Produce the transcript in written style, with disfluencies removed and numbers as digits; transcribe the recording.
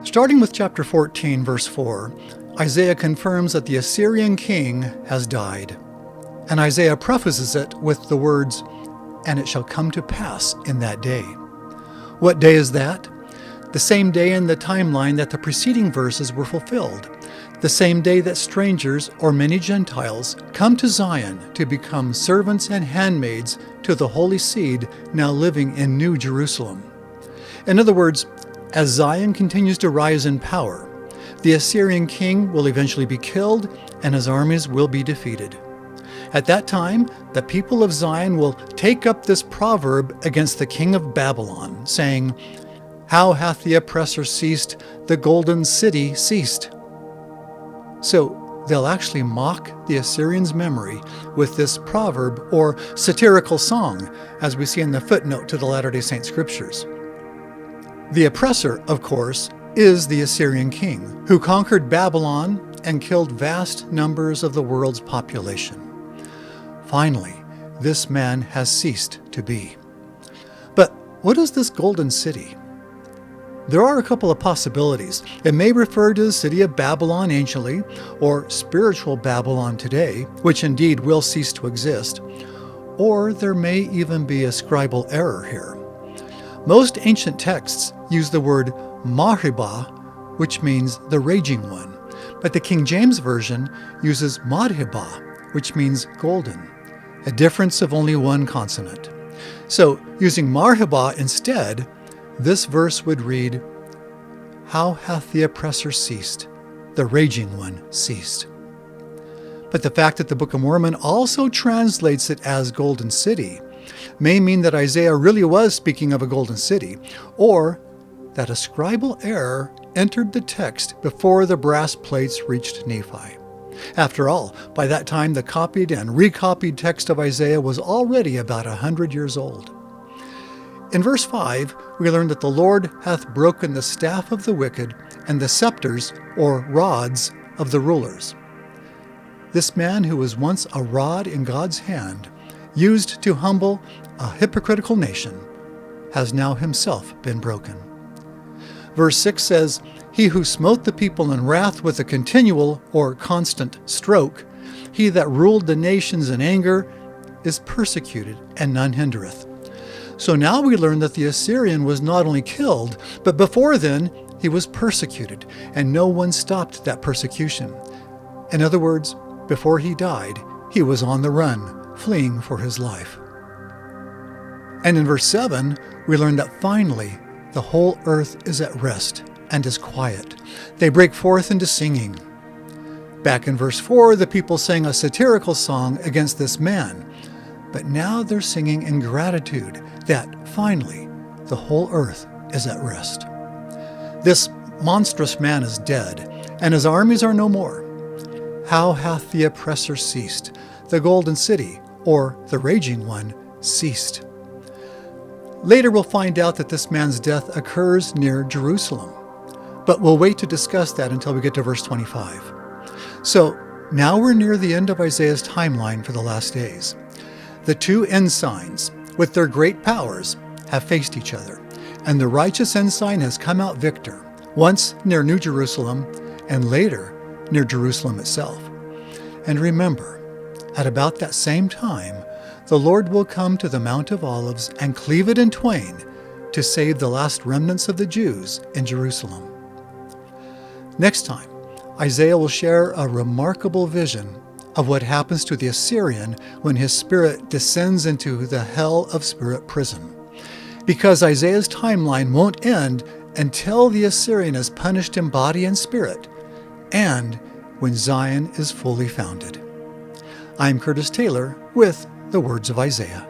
Starting with chapter 14, verse 4, Isaiah confirms that the Assyrian king has died. And Isaiah prefaces it with the words, "And it shall come to pass in that day." What day is that? The same day in the timeline that the preceding verses were fulfilled. The same day that strangers, or many Gentiles, come to Zion to become servants and handmaids to the holy seed now living in New Jerusalem. In other words, as Zion continues to rise in power, the Assyrian king will eventually be killed and his armies will be defeated. At that time, the people of Zion will take up this proverb against the king of Babylon, saying, "How hath the oppressor ceased, the golden city ceased?" So they'll actually mock the Assyrians' memory with this proverb or satirical song, as we see in the footnote to the Latter-day Saint scriptures. The oppressor, of course, is the Assyrian king, who conquered Babylon and killed vast numbers of the world's population. Finally, this man has ceased to be. But what is this golden city? There are a couple of possibilities. It may refer to the city of Babylon anciently, or spiritual Babylon today, which indeed will cease to exist. Or there may even be a scribal error here. Most ancient texts use the word Marhibah, which means the raging one, but the King James Version uses Madhibah, which means golden, a difference of only one consonant. So, using Marhibah instead, this verse would read, "How hath the oppressor ceased? The raging one ceased." But the fact that the Book of Mormon also translates it as Golden City may mean that Isaiah really was speaking of a golden city, or that a scribal error entered the text before the brass plates reached Nephi. After all, by that time the copied and recopied text of Isaiah was already about 100 years old. In verse 5, we learn that the Lord hath broken the staff of the wicked and the scepters, or rods, of the rulers. This man who was once a rod in God's hand, used to humble a hypocritical nation, has now himself been broken. Verse 6 says, "He who smote the people in wrath with a continual or constant stroke, he that ruled the nations in anger, is persecuted, and none hindereth." So now we learn that the Assyrian was not only killed, but before then he was persecuted, and no one stopped that persecution. In other words, before he died, he was on the run, fleeing for his life. And in verse 7, we learn that finally the whole earth is at rest and is quiet. They break forth into singing. Back in verse 4, the people sang a satirical song against this man, but now they're singing in gratitude that finally the whole earth is at rest. This monstrous man is dead, and his armies are no more. How hath the oppressor ceased? The golden city, or the raging one, ceased. Later we'll find out that this man's death occurs near Jerusalem, but we'll wait to discuss that until we get to verse 25. So now we're near the end of Isaiah's timeline for the last days. The two ensigns, with their great powers, have faced each other, and the righteous ensign has come out victor, once near New Jerusalem, and later near Jerusalem itself. And remember, at about that same time, the Lord will come to the Mount of Olives and cleave it in twain to save the last remnants of the Jews in Jerusalem. Next time, Isaiah will share a remarkable vision of what happens to the Assyrian when his spirit descends into the hell of spirit prison. Because Isaiah's timeline won't end until the Assyrian is punished in body and spirit, and when Zion is fully founded. I'm Curtis Taylor with the Words of Isaiah.